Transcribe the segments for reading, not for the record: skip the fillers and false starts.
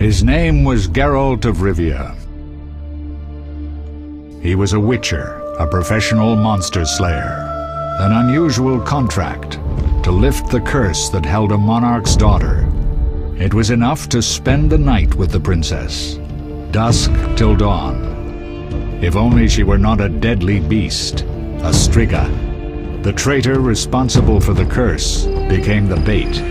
His name was Geralt of Rivia. He was a witcher, a professional monster slayer. An unusual contract to lift the curse that held a monarch's daughter. It was enough to spend the night with the princess, dusk till dawn. If only she were not a deadly beast, a striga. The traitor responsible for the curse became the bait.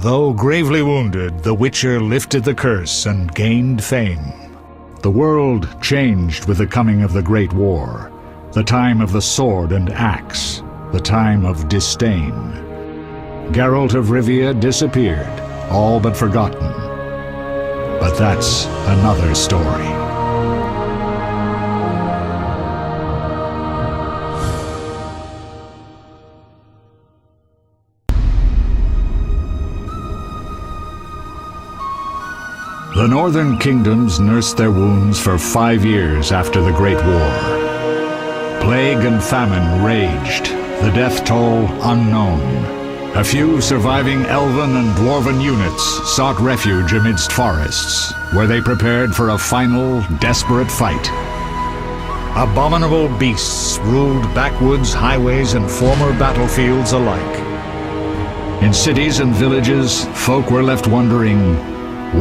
Though gravely wounded, the Witcher lifted the curse and gained fame. The world changed with the coming of the Great War, the time of the sword and axe, the time of disdain. Geralt of Rivia disappeared, all but forgotten. But that's another story. The northern kingdoms nursed their wounds for 5 years after the Great War. Plague and famine raged, the death toll unknown. A few surviving elven and dwarven units sought refuge amidst forests, where they prepared for a final, desperate fight. Abominable beasts ruled backwoods, highways, and former battlefields alike. In cities and villages, folk were left wondering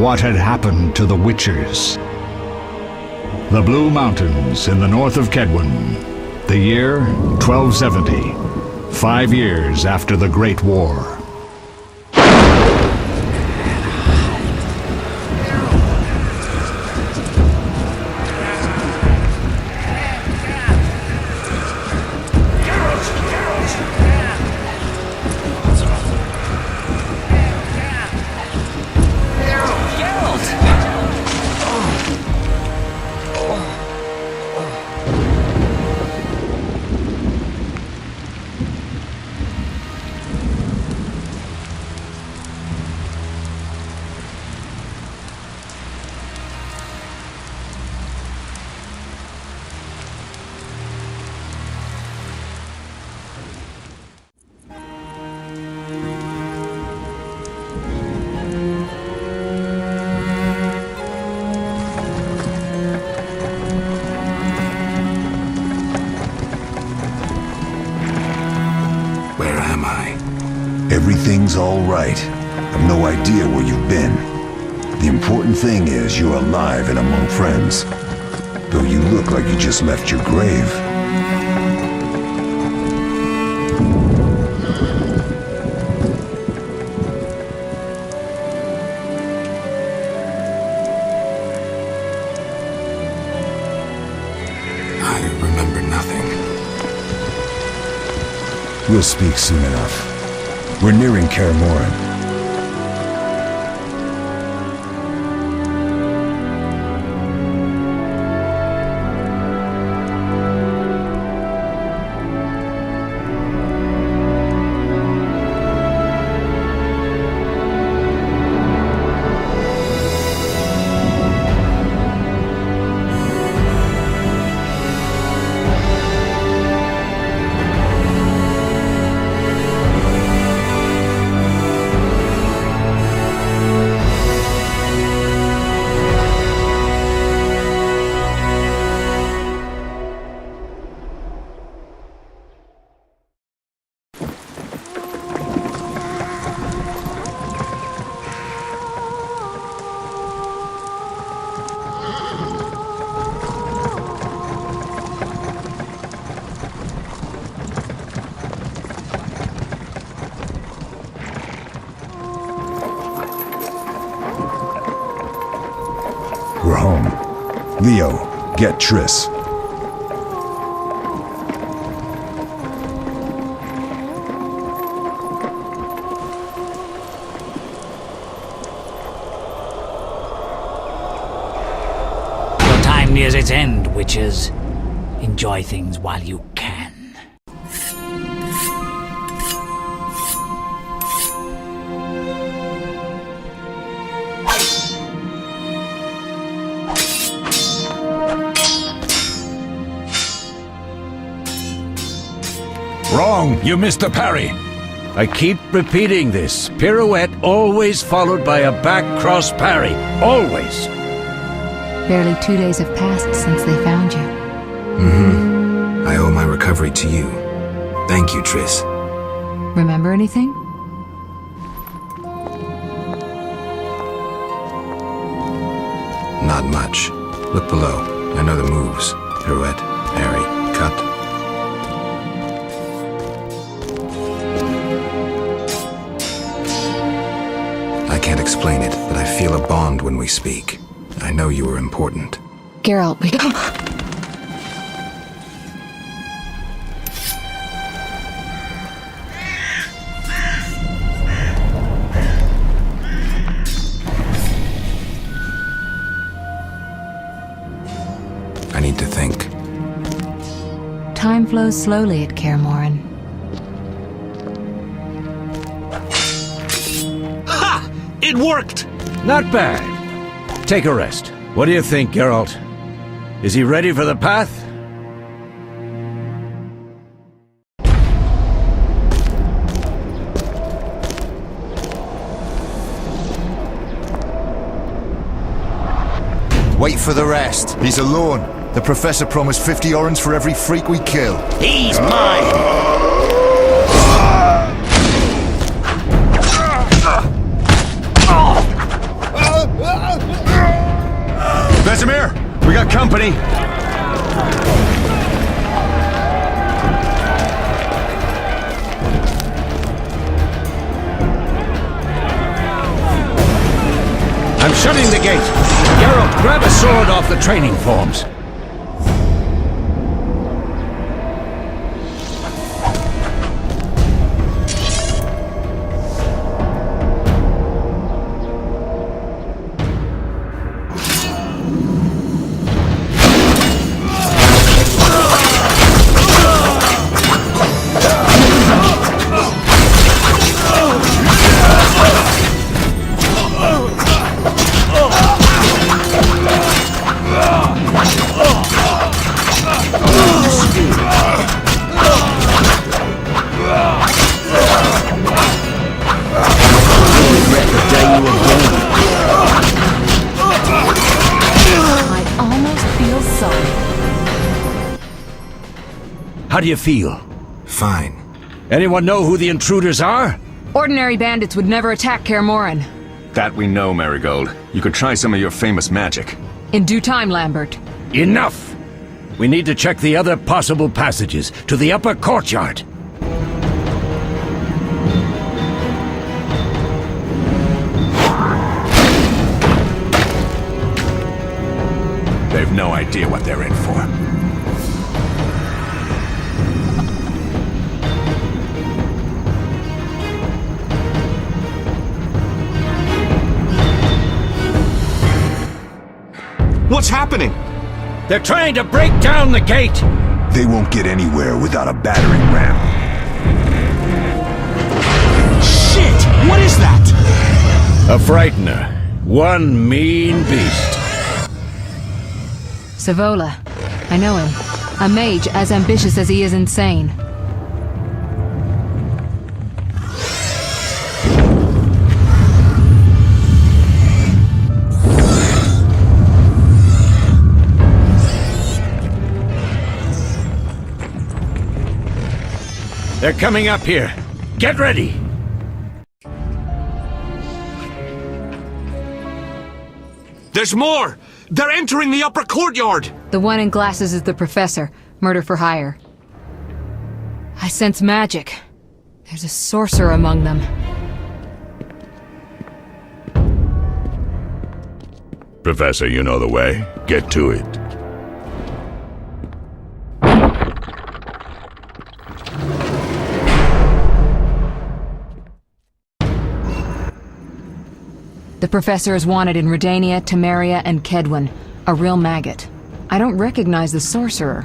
what had happened to the Witchers. The Blue Mountains in the north of Kedwen, the year 1270, 5 years after the Great War. Everything's all right. I've no idea where you've been. The important thing is you're alive and among friends. Though you look like you just left your grave. I remember nothing. We'll speak soon enough. We're nearing Kaer Morhen. We're home. Leo, get Triss. Your time nears its end, witches. Enjoy things while you can. Wrong! You missed the parry! I keep repeating this. Pirouette always followed by a back cross parry. Always! Barely 2 days have passed since they found you. I owe my recovery to you. Thank you, Triss. Remember anything? Not much. Look below. I know the moves. Pirouette, parry, cut. bond when we speak. I know you are important. Geralt, we... I need to think. Time flows slowly at Kaer Morhen. Ha! It worked! Not bad. Take a rest. What do you think, Geralt? Is he ready for the path? Wait for the rest. He's alone. The Professor promised 50 orens for every freak we kill. He's mine! Vesemir, we got company. I'm shutting the gate. Geralt, grab a sword off the training forms. How do you feel? Fine. Anyone know who the intruders are? Ordinary bandits would never attack Kaer Morhen. That we know, Marigold. You could try some of your famous magic. In due time, Lambert. Enough! We need to check the other possible passages to the upper courtyard. They've no idea what they're in for. What's happening? They're trying to break down the gate! They won't get anywhere without a battering ram. Shit! What is that? A frightener. One mean beast. Savola. I know him. A mage as ambitious as he is insane. They're coming up here. Get ready! There's more! They're entering the upper courtyard! The one in glasses is the Professor. Murder for hire. I sense magic. There's a sorcerer among them. Professor, you know the way. Get to it. The Professor is wanted in Redania, Temeria, and Kedwen. A real maggot. I don't recognize the sorcerer.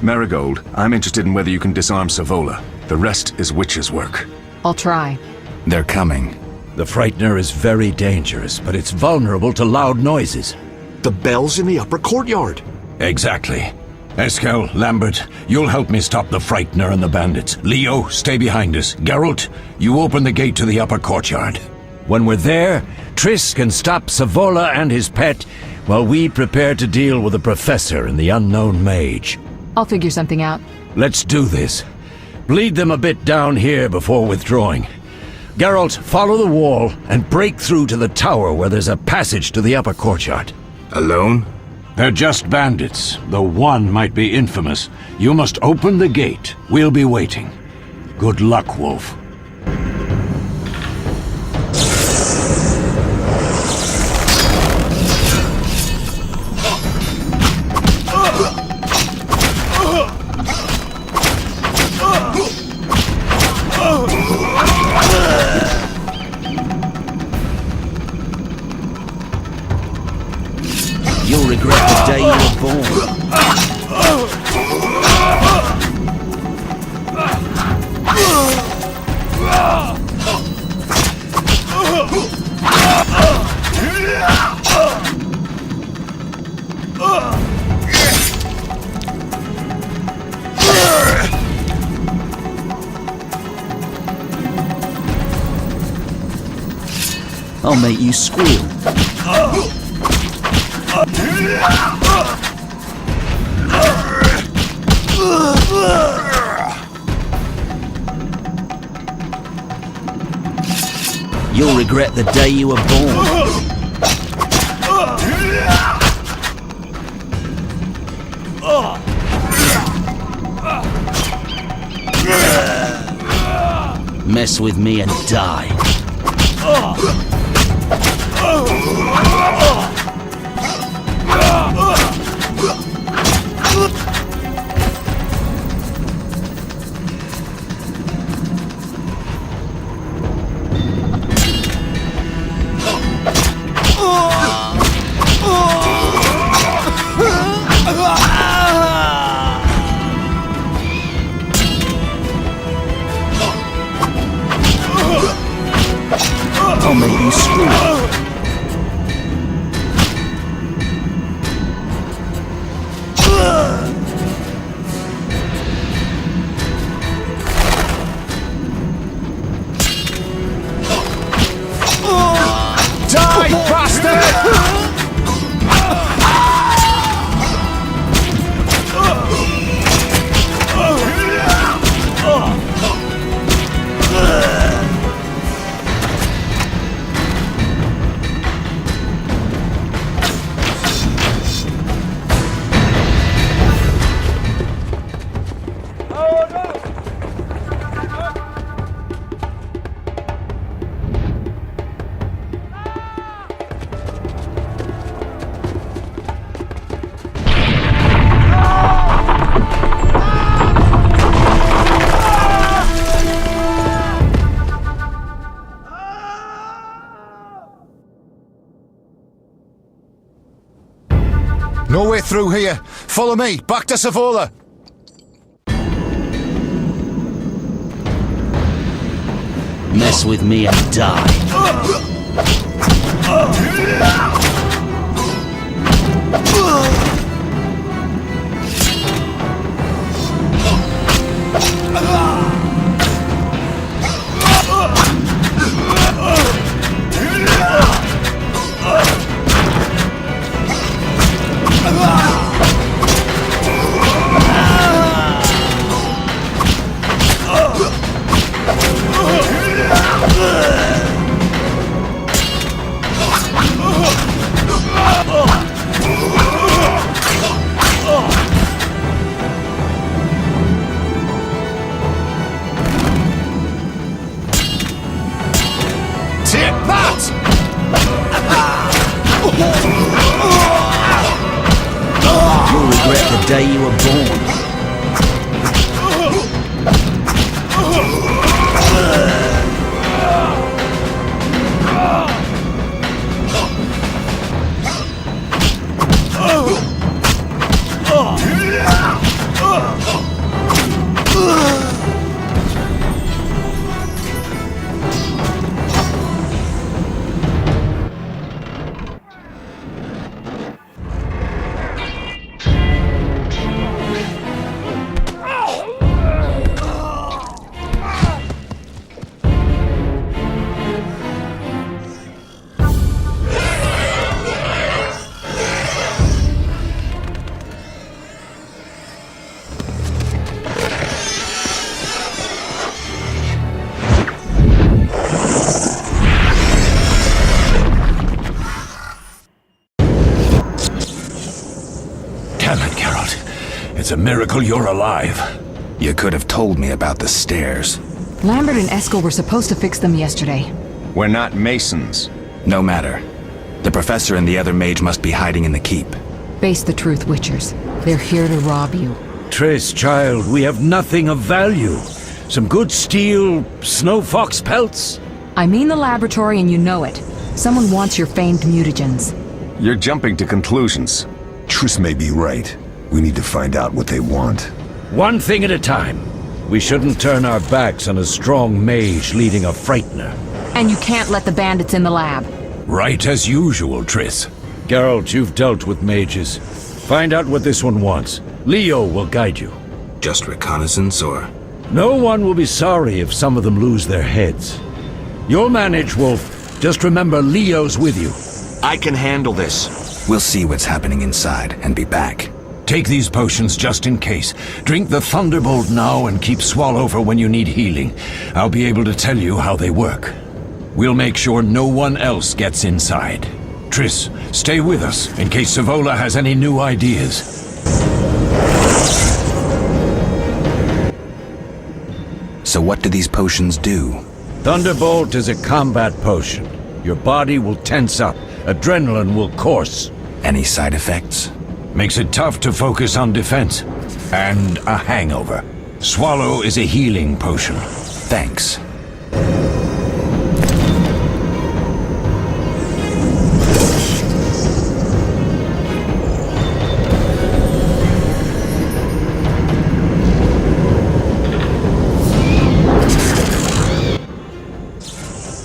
Marigold, I'm interested in whether you can disarm Savola. The rest is witch's work. I'll try. They're coming. The frightener is very dangerous, but it's vulnerable to loud noises. The bell's in the upper courtyard. Exactly. Eskel, Lambert, you'll help me stop the frightener and the bandits. Leo, stay behind us. Geralt, you open the gate to the upper courtyard. When we're there, Triss can stop Savola and his pet while we prepare to deal with the Professor and the unknown mage. I'll figure something out. Let's do this. Bleed them a bit down here before withdrawing. Geralt, follow the wall and break through to the tower where there's a passage to the upper courtyard. Alone? They're just bandits, though one might be infamous. You must open the gate. We'll be waiting. Good luck, Wolf. I'll make you squeal. You'll regret the day you were born. Mess with me and die. I'll make you squeal. Die, bastard! No way through here. Follow me, back to Savola. Mess with me and die. Take that! You'll regret the day you were born. Damn it, Geralt. It's a miracle you're alive. You could have told me about the stairs. Lambert and Eskel were supposed to fix them yesterday. We're not masons. No matter. The professor and the other mage must be hiding in the keep. Face the truth, Witchers. They're here to rob you. Triss, child, we have nothing of value. Some good steel, snow fox pelts. I mean the laboratory and you know it. Someone wants your famed mutagens. You're jumping to conclusions. Triss may be right, We need to find out what they want. One thing at a time. We shouldn't turn our backs on a strong mage leading a frightener. And you can't let the bandits in the lab. Right as usual, Triss. Geralt, you've dealt with mages. Find out what this one wants. Leo will guide you. Just reconnaissance, or...? No one will be sorry if some of them lose their heads. You'll manage, Wolf. Just remember Leo's with you. I can handle this. We'll see what's happening inside and be back. Take these potions just in case. Drink the Thunderbolt now and keep Swallow for when you need healing. I'll be able to tell you how they work. We'll make sure no one else gets inside. Triss, stay with us in case Savola has any new ideas. So what do these potions do? Thunderbolt is a combat potion. Your body will tense up. Adrenaline will course. Any side effects? Makes it tough to focus on defense. And a hangover. Swallow is a healing potion. Thanks.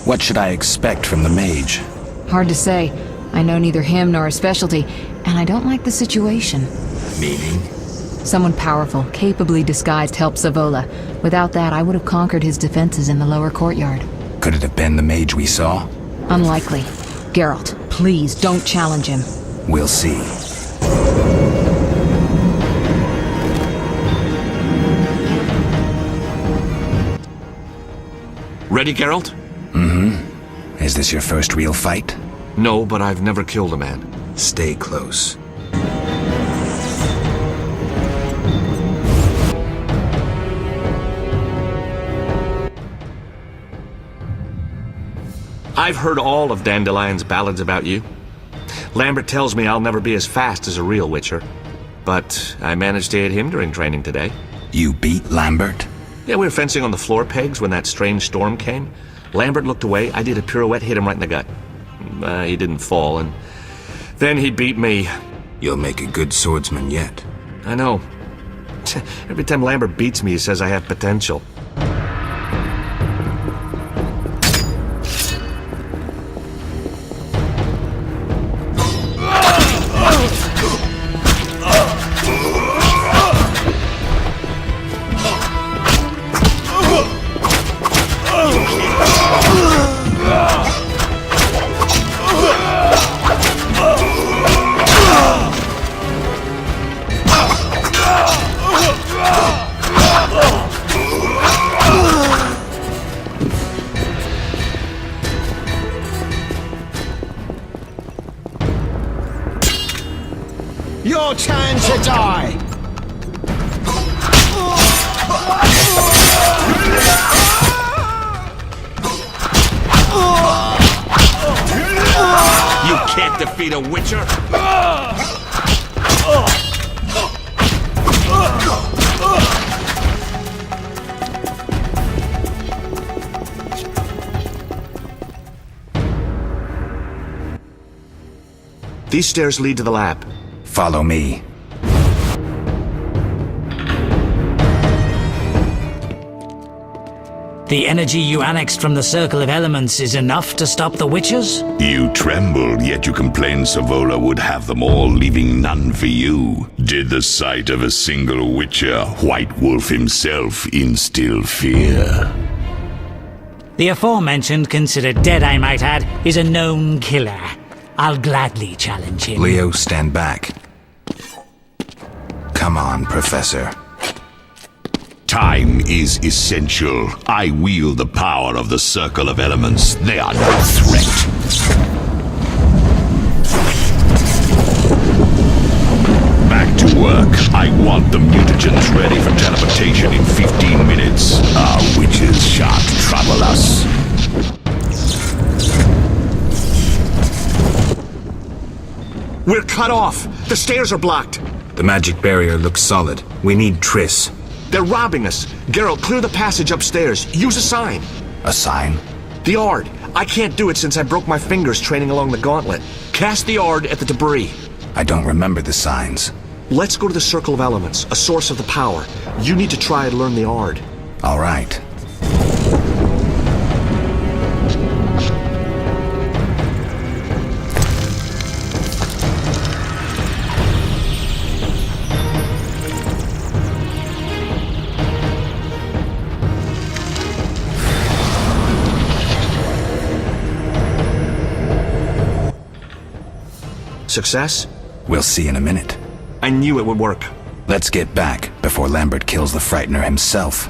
What should I expect from the mage? Hard to say. I know neither him nor his specialty, and I don't like the situation. Meaning? Someone powerful, capably disguised helped Savola. Without that, I would have conquered his defenses in the lower courtyard. Could it have been the mage we saw? Unlikely. Geralt, please don't challenge him. We'll see. Ready, Geralt? Mm-hmm. Is this your first real fight? No, but I've never killed a man. Stay close. I've heard all of Dandelion's ballads about you. Lambert tells me I'll never be as fast as a real Witcher. But I managed to hit him during training today. You beat Lambert? Yeah, we were fencing on the floor pegs when that strange storm came. Lambert looked away, I did a pirouette, hit him right in the gut. He didn't fall, and then he beat me. You'll make a good swordsman yet. I know. Every time Lambert beats me, he says I have potential. Your turn to die! You can't defeat a Witcher! These stairs lead to the lab. Follow me. The energy you annexed from the Circle of Elements is enough to stop the Witchers? You trembled, yet you complained Savola would have them all, leaving none for you. Did the sight of a single Witcher, White Wolf himself, instill fear? The aforementioned, considered dead I might add, is a known killer. I'll gladly challenge him. Leo, stand back. Come on, Professor. Time is essential. I wield the power of the Circle of Elements. They are no threat. Back to work. I want the mutagens ready for teleportation in 15 minutes. Our witches shan't trouble us. We're cut off! The stairs are blocked! The magic barrier looks solid. We need Triss. They're robbing us! Geralt, clear the passage upstairs. Use a sign. A sign? The Ard. I can't do it since I broke my fingers training along the gauntlet. Cast the Ard at the debris. I don't remember the signs. Let's go to the Circle of Elements, a source of the power. You need to try and learn the art. All right. Success? We'll see in a minute. I knew it would work. Let's get back before Lambert kills the Frightener himself.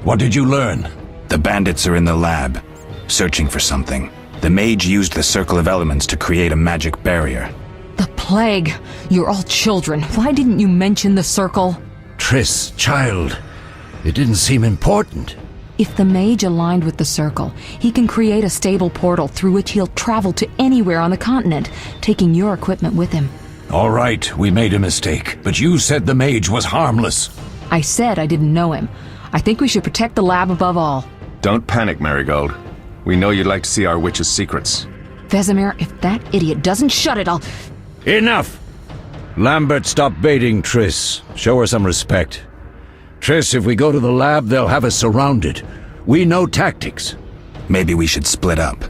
What did you learn? The bandits are in the lab, searching for something. The mage used the Circle of Elements to create a magic barrier. The plague! You're all children. Why didn't you mention the circle? Triss, child. It didn't seem important. If the mage aligned with the circle, he can create a stable portal through which he'll travel to anywhere on the continent, taking your equipment with him. All right, we made a mistake, but you said the mage was harmless. I said I didn't know him. I think we should protect the lab above all. Don't panic, Marigold. We know you'd like to see our witch's secrets. Vesemir, if that idiot doesn't shut it, I'll... Enough! Lambert, stop baiting Triss. Show her some respect. Triss, if we go to the lab, they'll have us surrounded. We know tactics. Maybe we should split up.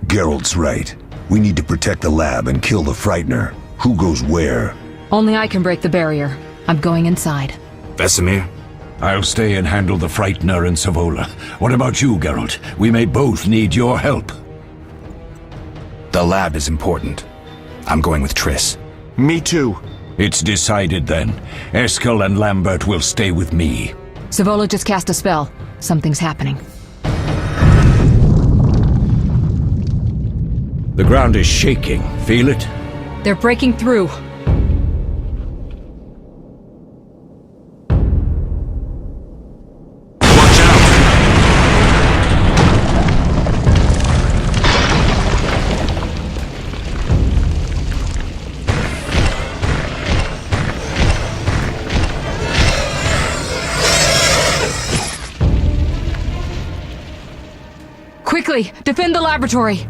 Geralt's right. We need to protect the lab and kill the Frightener. Who goes where? Only I can break the barrier. I'm going inside. Vesemir? I'll stay and handle the Frightener and Savola. What about you, Geralt? We may both need your help. The lab is important. I'm going with Triss. Me too. It's decided then. Eskel and Lambert will stay with me. Savola just cast a spell. Something's happening. The ground is shaking. Feel it? They're breaking through. Quickly, defend the laboratory!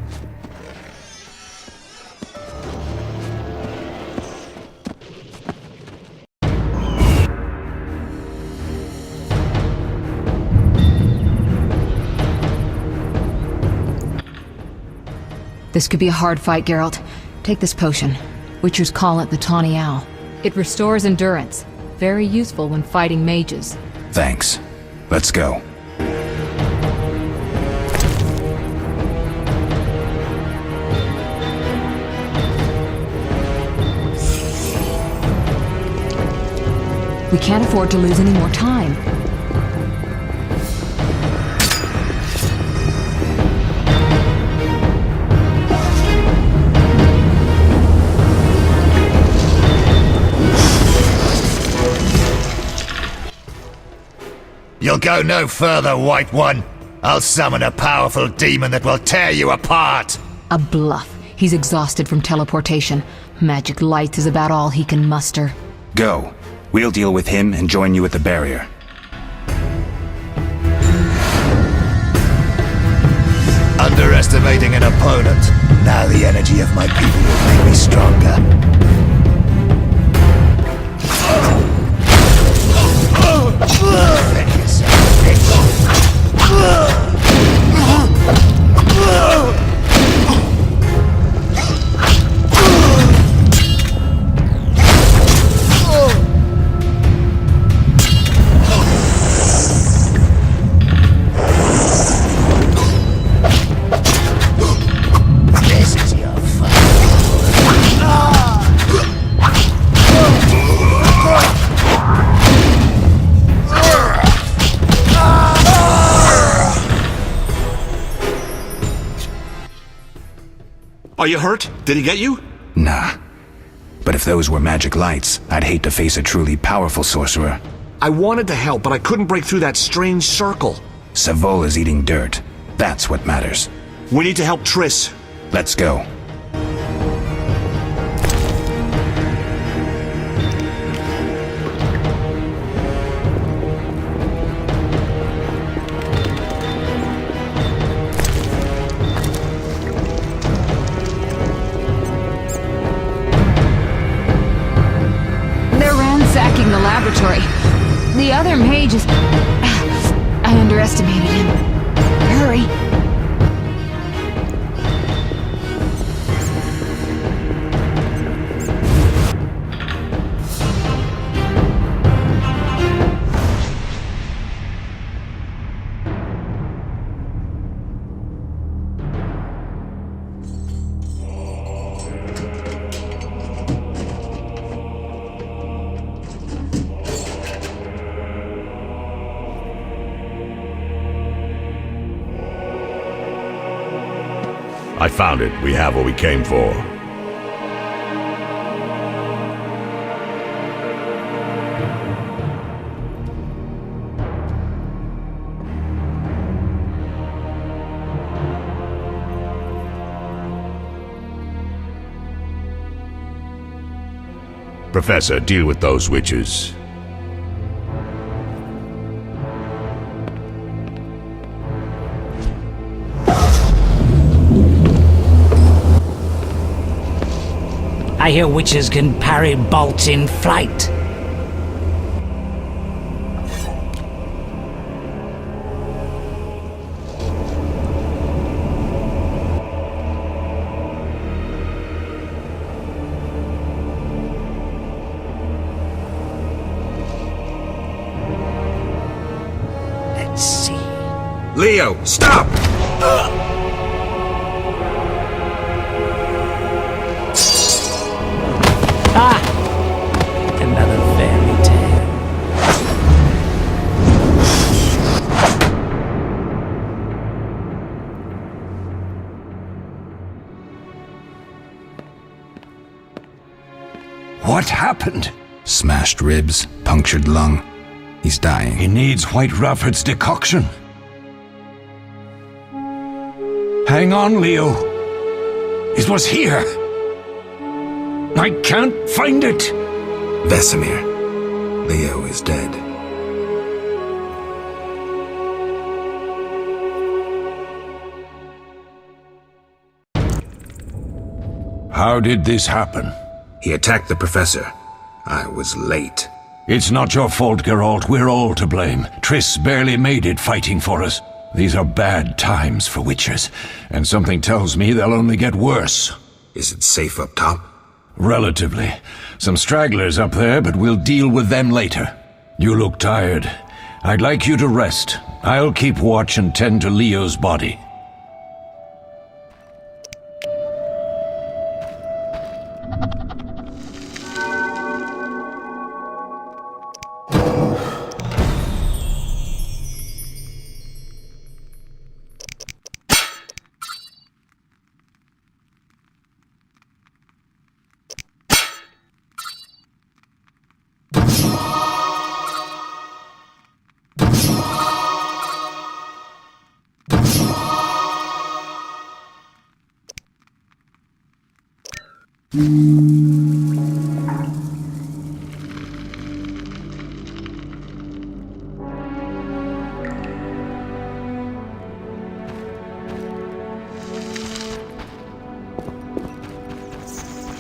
This could be a hard fight, Geralt. Take this potion. Witchers call it the Tawny Owl. It restores endurance. Very useful when fighting mages. Thanks. Let's go. We can't afford to lose any more time. You'll go no further, White One. I'll summon a powerful demon that will tear you apart. A bluff. He's exhausted from teleportation. Magic light is about all he can muster. Go. We'll deal with him and join you at the barrier. Underestimating an opponent. Now the energy of my people will make me stronger. Defend yourself, bitch. Are you hurt? Did he get you? Nah. But if those were magic lights, I'd hate to face a truly powerful sorcerer. I wanted to help, but I couldn't break through that strange circle. Savola's eating dirt. That's what matters. We need to help Triss. Let's go. They're ransacking the laboratory. The other mage is... I underestimated him. Hurry. I found it. We have what we came for. Professor, deal with those witches. I hear witches can parry bolts in flight. Let's see. Leo, stop! Another fairy tale. What happened? Smashed ribs, punctured lung. He's dying. He needs White Rafford's decoction. Hang on, Leo. It was here. I can't find it. Vesemir. Leo is dead. How did this happen? He attacked the professor. I was late. It's not your fault, Geralt. We're all to blame. Triss barely made it fighting for us. These are bad times for witchers, and something tells me they'll only get worse. Is it safe up top? Relatively. Some stragglers up there, but we'll deal with them later. You look tired. I'd like you to rest. I'll keep watch and tend to Leo's body.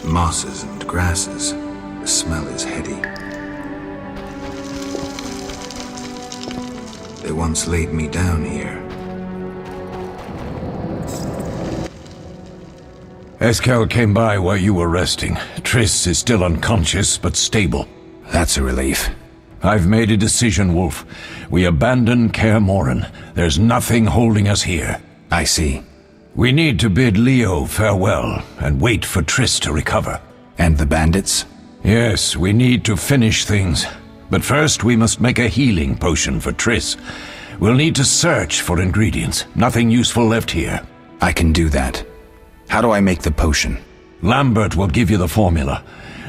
Mosses and grasses. The smell is heady. They once laid me down here. Eskel came by while you were resting. Triss is still unconscious, but stable. That's a relief. I've made a decision, Wolf. We abandon Kaer Morhen. There's nothing holding us here. I see. We need to bid Leo farewell and wait for Triss to recover. And the bandits? Yes, we need to finish things. But first we must make a healing potion for Triss. We'll need to search for ingredients. Nothing useful left here. I can do that. How do I make the potion? Lambert will give you the formula.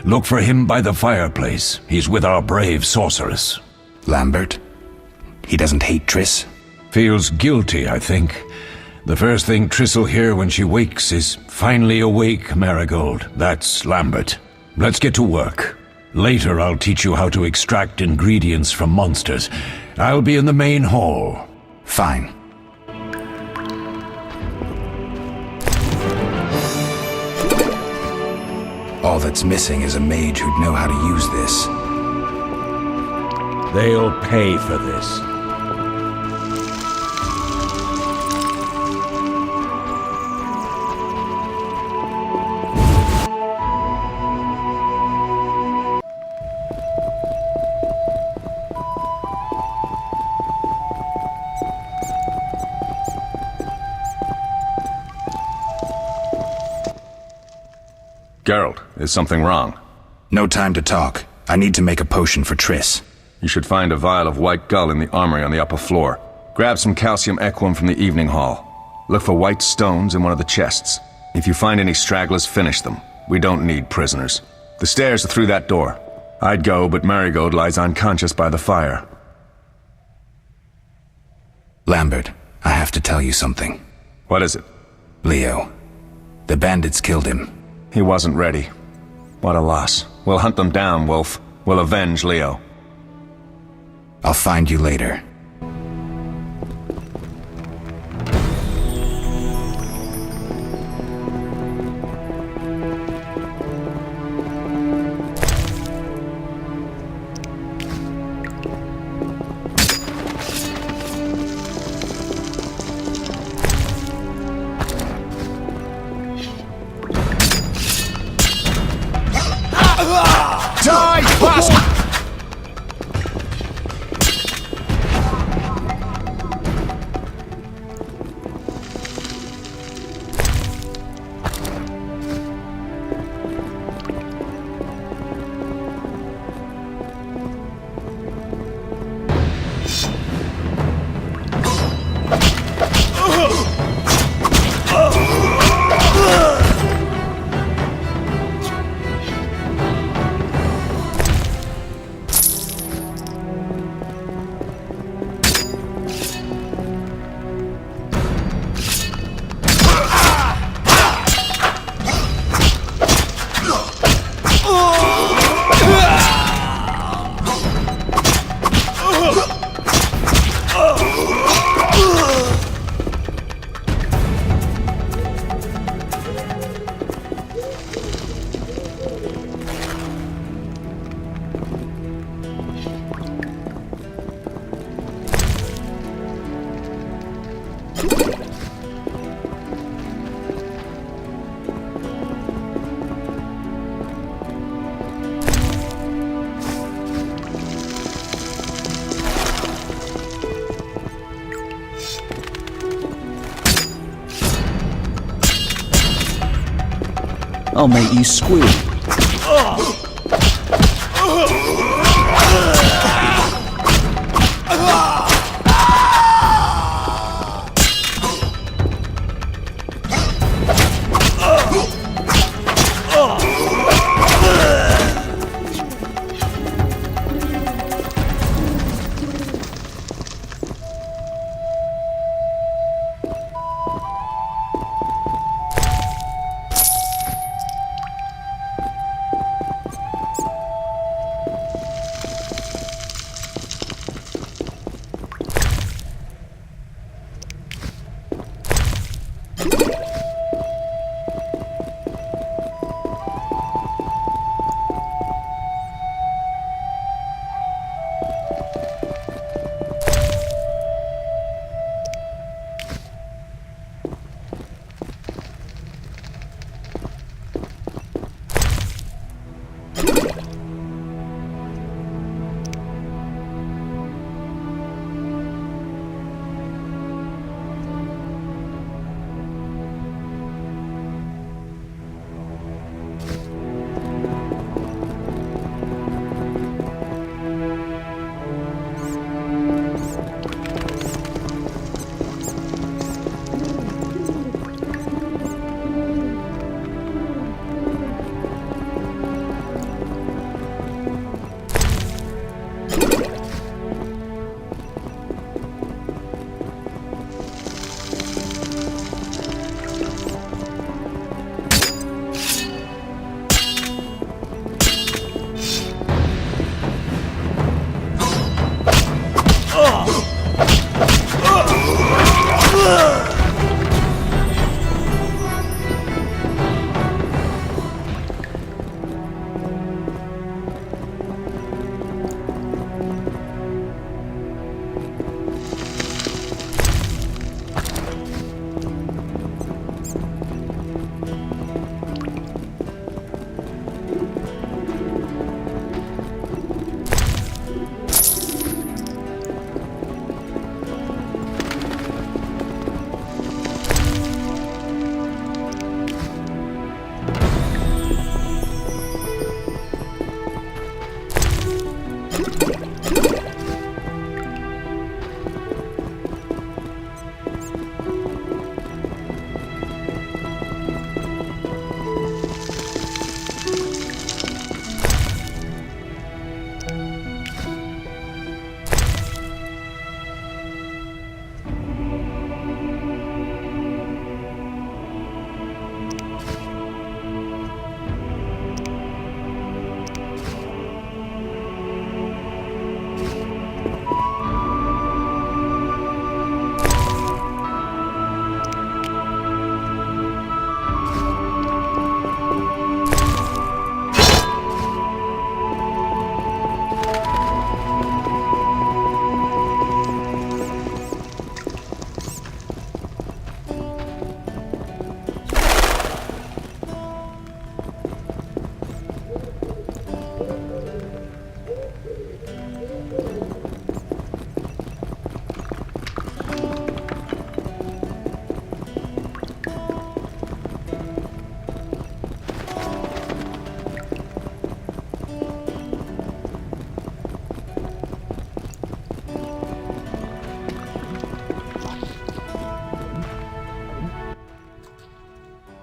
Look for him by the fireplace. He's with our brave sorceress. Lambert? He doesn't hate Triss? Feels guilty, I think. The first thing Triss'll hear when she wakes is, "Finally awake, Marigold." That's Lambert. Let's get to work. Later I'll teach you how to extract ingredients from monsters. I'll be in the main hall. Fine. All that's missing is a mage who'd know how to use this. They'll pay for this. Geralt, is something wrong? No time to talk. I need to make a potion for Triss. You should find a vial of white gull in the armory on the upper floor. Grab some calcium equum from the evening hall. Look for white stones in one of the chests. If you find any stragglers, finish them. We don't need prisoners. The stairs are through that door. I'd go, but Marigold lies unconscious by the fire. Lambert, I have to tell you something. What is it? Leo. The bandits killed him. He wasn't ready. What a loss. We'll hunt them down, Wolf. We'll avenge Leo. I'll find you later. Die, bastard! I'll make you squeal.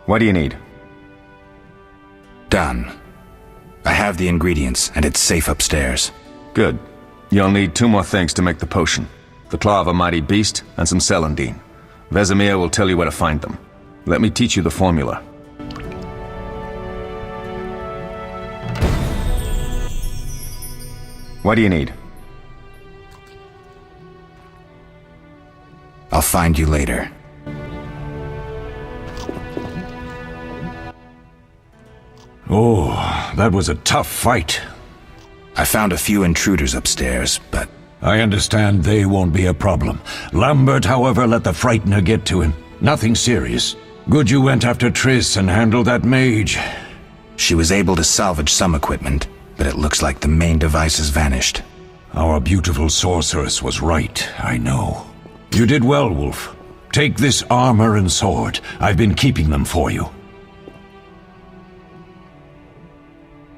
What do you need? Done. I have the ingredients, and it's safe upstairs. Good. You'll need 2 more things to make the potion. The claw of a mighty beast, and some celandine. Vesemir will tell you where to find them. Let me teach you the formula. What do you need? I'll find you later. Oh, that was a tough fight. I found a few intruders upstairs, but... I understand they won't be a problem. Lambert, however, let the Frightener get to him. Nothing serious. Good you went after Triss and handled that mage. She was able to salvage some equipment, but it looks like the main device has vanished. Our beautiful sorceress was right, I know. You did well, Wolf. Take this armor and sword. I've been keeping them for you.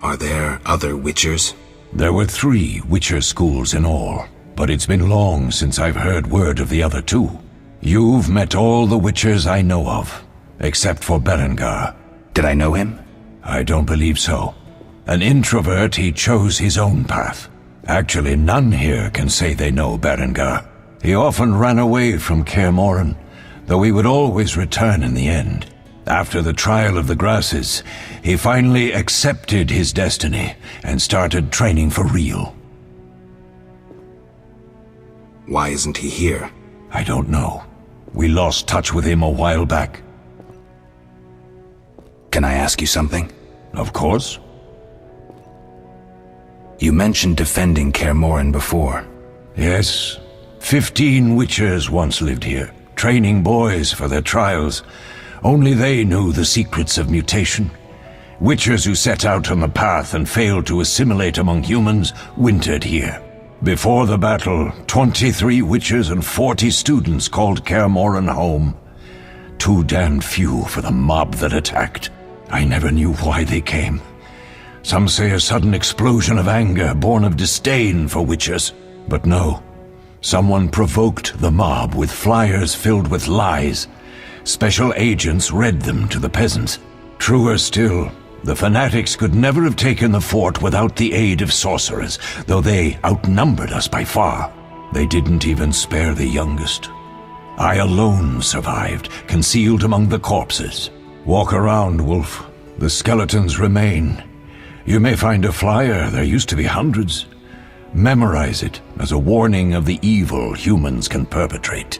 Are there other Witchers? There were 3 Witcher schools in all, but it's been long since I've heard word of the other 2. You've met all the Witchers I know of, except for Berengar. Did I know him? I don't believe so. An introvert, he chose his own path. Actually, none here can say they know Berengar. He often ran away from Kaer Morhen, though he would always return in the end. After the trial of the grasses, he finally accepted his destiny and started training for real. Why isn't he here? I don't know. We lost touch with him a while back. Can I ask you something? Of course. You mentioned defending Kaer Morhen before. Yes. 15 Witchers once lived here, training boys for their trials. Only they knew the secrets of mutation. Witchers who set out on the path and failed to assimilate among humans wintered here. Before the battle, 23 Witchers and 40 students called Kaer Morhen home. Too damned few for the mob that attacked. I never knew why they came. Some say a sudden explosion of anger born of disdain for Witchers. But no. Someone provoked the mob with flyers filled with lies. Special agents read them to the peasants. Truer still, the fanatics could never have taken the fort without the aid of sorcerers, though they outnumbered us by far. They didn't even spare the youngest. I alone survived, concealed among the corpses. Walk around, Wolf. The skeletons remain. You may find a flyer, there used to be hundreds. Memorize it as a warning of the evil humans can perpetrate.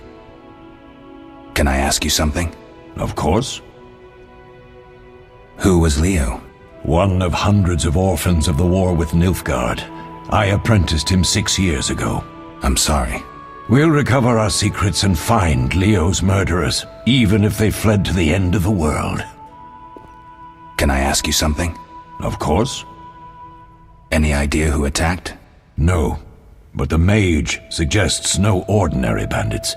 Can I ask you something? Of course. Who was Leo? One of hundreds of orphans of the war with Nilfgaard. I apprenticed him 6 years ago. I'm sorry. We'll recover our secrets and find Leo's murderers, even if they fled to the end of the world. Can I ask you something? Of course. Any idea who attacked? No, but the mage suggests no ordinary bandits.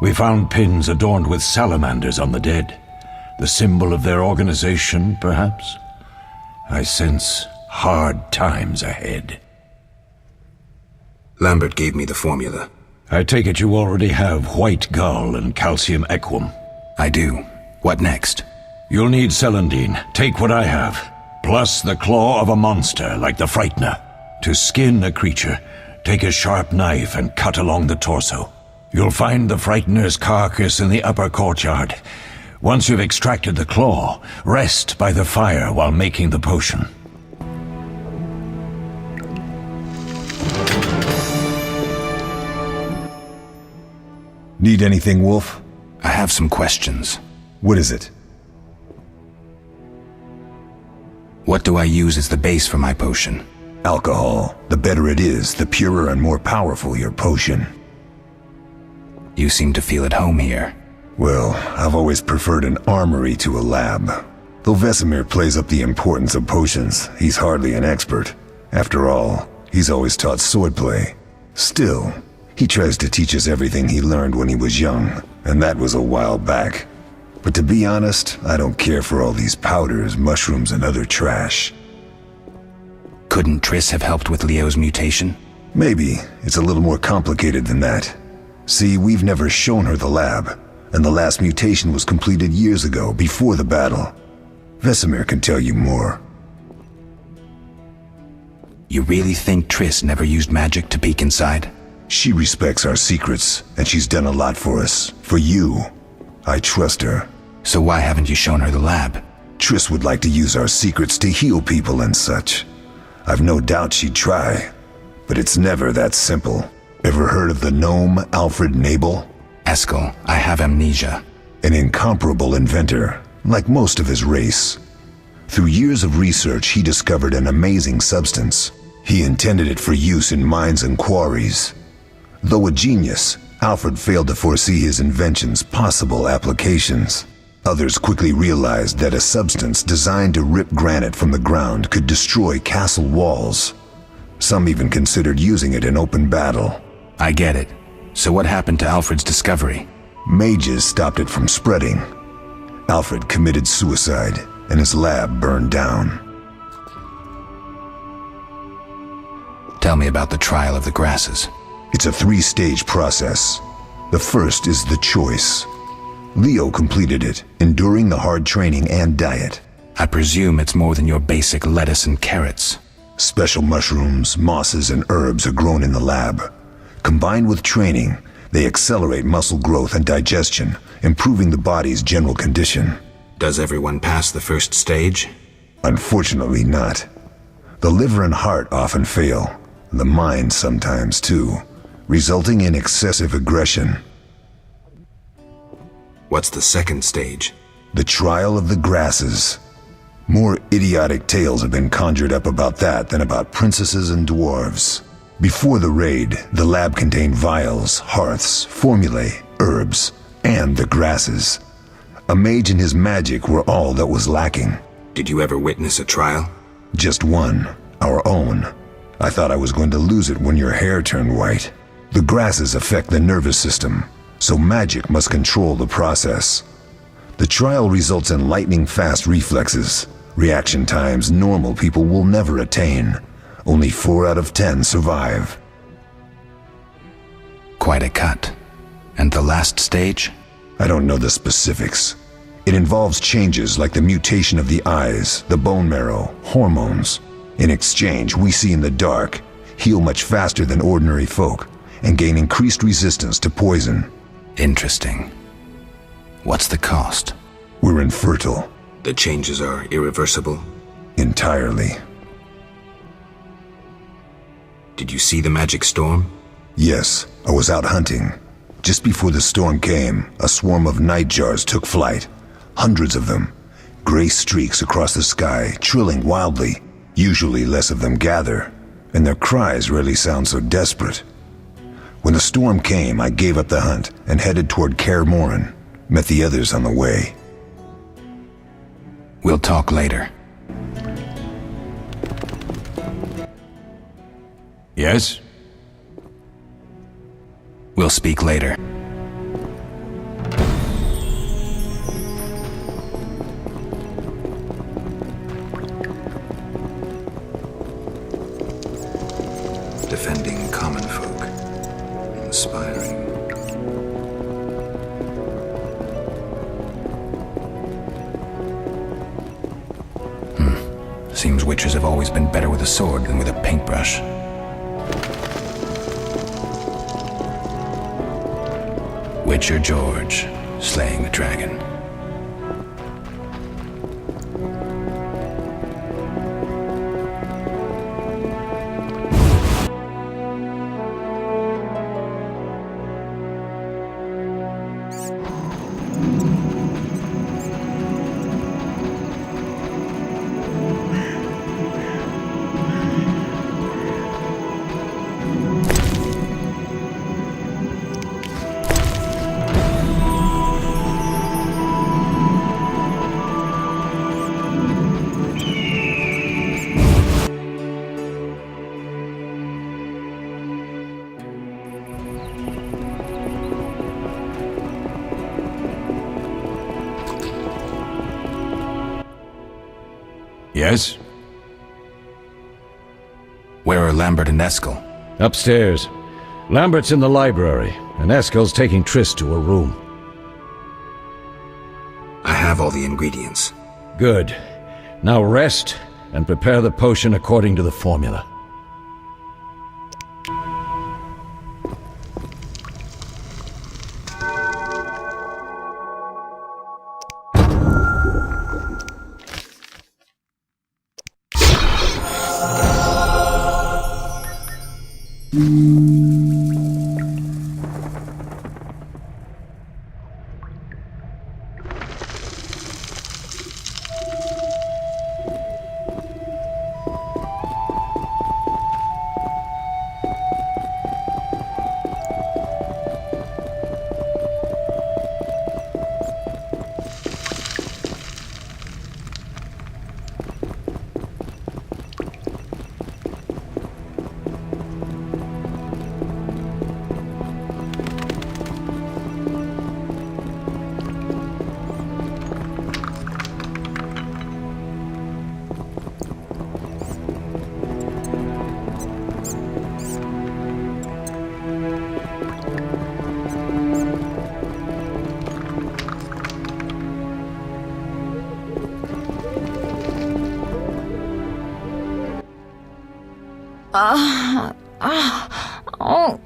We found pins adorned with salamanders on the dead. The symbol of their organization, perhaps? I sense hard times ahead. Lambert gave me the formula. I take it you already have white gull and calcium equum. I do. What next? You'll need celandine. Take what I have. Plus the claw of a monster like the Frightener. To skin a creature, take a sharp knife and cut along the torso. You'll find the Frightener's carcass in the upper courtyard. Once you've extracted the claw, rest by the fire while making the potion. Need anything, Wolf? I have some questions. What is it? What do I use as the base for my potion? Alcohol. The better it is, the purer and more powerful your potion. You seem to feel at home here. Well, I've always preferred an armory to a lab. Though Vesemir plays up the importance of potions, he's hardly an expert. After all, he's always taught swordplay. Still, he tries to teach us everything he learned when he was young, and that was a while back. But to be honest, I don't care for all these powders, mushrooms, and other trash. Couldn't Triss have helped with Leo's mutation? Maybe. It's a little more complicated than that. See, we've never shown her the lab. and the last mutation was completed years ago, before the battle. Vesemir can tell you more. You really think Triss never used magic to peek inside? She respects our secrets, and she's done a lot for us. For you. I trust her. So why haven't you shown her the lab? Triss would like to use our secrets to heal people and such. I've no doubt she'd try, but it's never that simple. Ever heard of the gnome Alfred Nabel? Eskel, I have amnesia. An incomparable inventor, like most of his race. Through years of research, he discovered an amazing substance. He intended it for use in mines and quarries. Though a genius, Alfred failed to foresee his invention's possible applications. Others quickly realized that a substance designed to rip granite from the ground could destroy castle walls. Some even considered using it in open battle. I get it. So what happened to Alfred's discovery? Mages stopped it from spreading. Alfred committed suicide, and his lab burned down. Tell me about the trial of the grasses. It's a 3-stage process. The first is the choice. Leo completed it, enduring the hard training and diet. I presume it's more than your basic lettuce and carrots. Special mushrooms, mosses, and herbs are grown in the lab. Combined with training, they accelerate muscle growth and digestion, improving the body's general condition. Does everyone pass the first stage? Unfortunately not. The liver and heart often fail, the mind sometimes too, resulting in excessive aggression. What's the second stage? The trial of the grasses. More idiotic tales have been conjured up about that than about princesses and dwarves. Before the raid, the lab contained vials, hearths, formulae, herbs, and the grasses. A mage and his magic were all that was lacking. Did you ever witness a trial? Just one, our own. I thought I was going to lose it when your hair turned white. The grasses affect the nervous system, so magic must control the process. The trial results in lightning-fast reflexes, reaction times normal people will never attain. Only 4 out of 10 survive. Quite a cut. And the last stage? I don't know the specifics. It involves changes like the mutation of the eyes, the bone marrow, hormones. In exchange, we see in the dark, heal much faster than ordinary folk, and gain increased resistance to poison. Interesting. What's the cost? We're infertile. The changes are irreversible? Entirely. Did you see the magic storm? Yes, I was out hunting. Just before the storm came, a swarm of nightjars took flight. Hundreds of them. Gray streaks across the sky, trilling wildly. Usually less of them gather, and their cries rarely sound so desperate. When the storm came, I gave up the hunt and headed toward Kaer Morhen. Met the others on the way. We'll talk later. Yes? We'll speak later. Defending common folk. Inspiring. Seems witches have always been better with a sword than with a paintbrush. Witcher George, slaying the dragon. Yes? Where are Lambert and Eskel? Upstairs. Lambert's in the library, and Eskel's taking Triss to her room. have all the ingredients. Good. Now rest and prepare the potion according to the formula. Oh.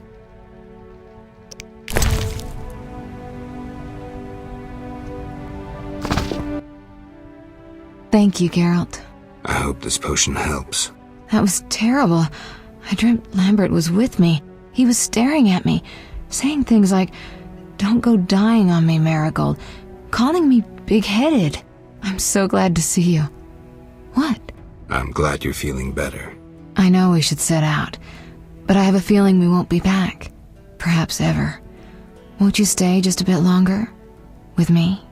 Thank you, Geralt. I hope this potion helps. That was terrible. I dreamt Lambert was with me. He was staring at me, saying things like, "Don't go dying on me, Marigold," calling me big-headed. I'm so glad to see you. What? I'm glad you're feeling better. I know we should set out, but I have a feeling we won't be back. Perhaps ever. Won't you stay just a bit longer? With me?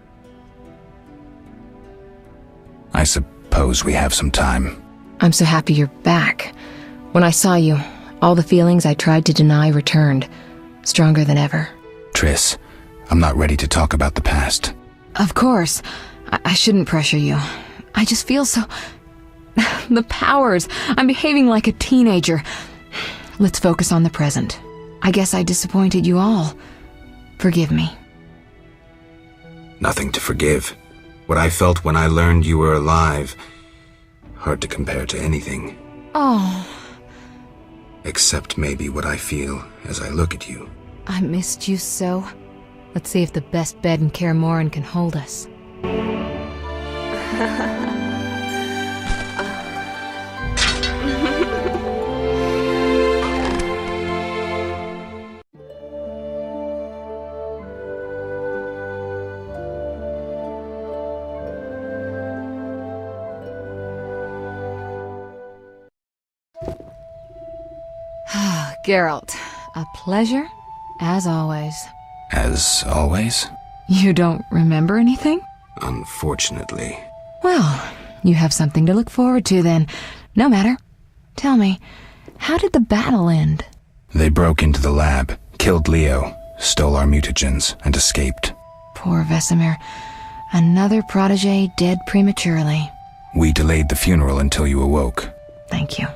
I suppose we have some time. I'm so happy you're back. When I saw you, all the feelings I tried to deny returned, stronger than ever. Triss, I'm not ready to talk about the past. Of course. I shouldn't pressure you. I just feel so... The powers. I'm behaving like a teenager. Let's focus on the present. I guess I disappointed you all. Forgive me. Nothing to forgive. What I felt when I learned you were alive, hard to compare to anything. Oh. Except maybe what I feel as I look at you. I missed you so. Let's see if the best bed in Kaer Morhen can hold us. Geralt, a pleasure, as always. As always? You don't remember anything? Unfortunately. Well, you have something to look forward to then. No matter. Tell me, how did the battle end? They broke into the lab, killed Leo, stole our mutagens, and escaped. Poor Vesemir. Another protege dead prematurely. We delayed the funeral until you awoke. Thank you.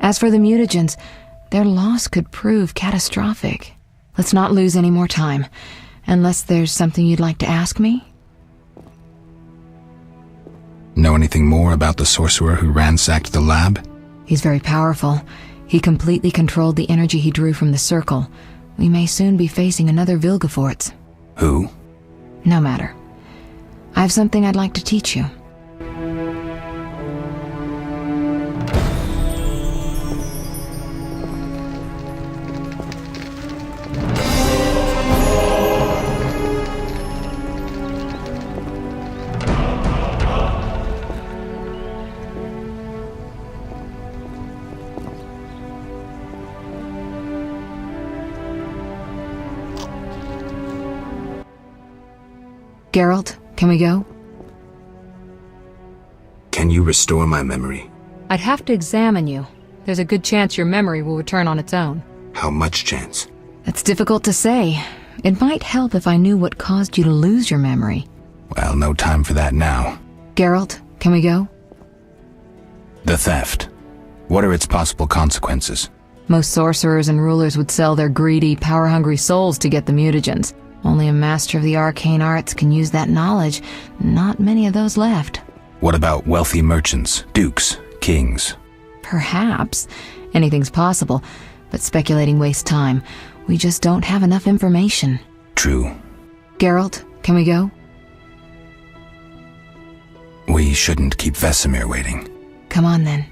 As for the mutagens, their loss could prove catastrophic. Let's not lose any more time, unless there's something you'd like to ask me? Know anything more about the sorcerer who ransacked the lab? He's very powerful. He completely controlled the energy he drew from the circle. We may soon be facing another Vilgefortz. Who? No matter. I have something I'd like to teach you. Geralt, can we go? Can you restore my memory? I'd have to examine you. There's a good chance your memory will return on its own. How much chance? It's difficult to say. It might help if I knew what caused you to lose your memory. Well, no time for that now. Geralt, can we go? The theft. What are its possible consequences? Most sorcerers and rulers would sell their greedy, power-hungry souls to get the mutagens. Only a master of the arcane arts can use that knowledge. Not many of those left. What about wealthy merchants, dukes, kings? Perhaps. Anything's possible, but speculating wastes time. We just don't have enough information. True. Geralt, can we go? We shouldn't keep Vesemir waiting. Come on then.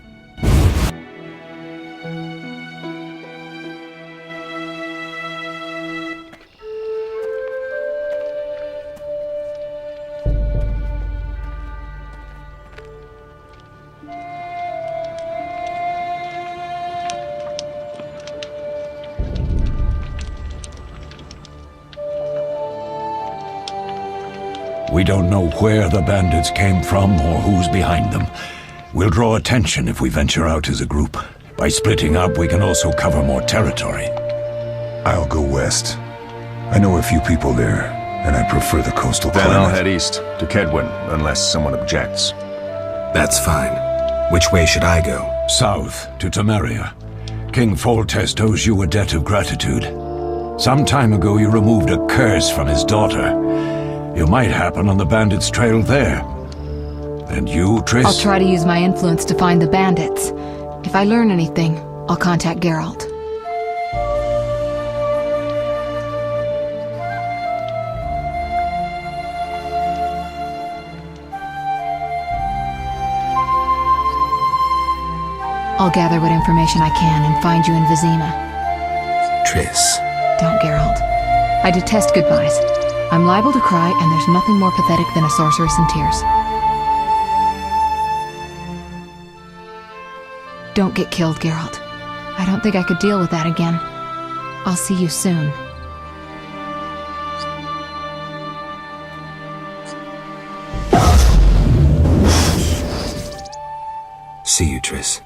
We don't know where the bandits came from or who's behind them. We'll draw attention if we venture out as a group. By splitting up, we can also cover more territory. I'll go west. I know a few people there, and I prefer the coastal Then climate. I'll head east, to Kedwin, unless someone objects. That's fine. Which way should I go? South, to Temeria. King Foltest owes you a debt of gratitude. Some time ago you removed a curse from his daughter. You might happen on the bandits' trail there. And you, Triss? I'll try to use my influence to find the bandits. If I learn anything, I'll contact Geralt. I'll gather what information I can and find you in Vizima. Triss. Don't, Geralt. I detest goodbyes. I'm liable to cry, and there's nothing more pathetic than a sorceress in tears. Don't get killed, Geralt. I don't think I could deal with that again. I'll see you soon. See you, Triss.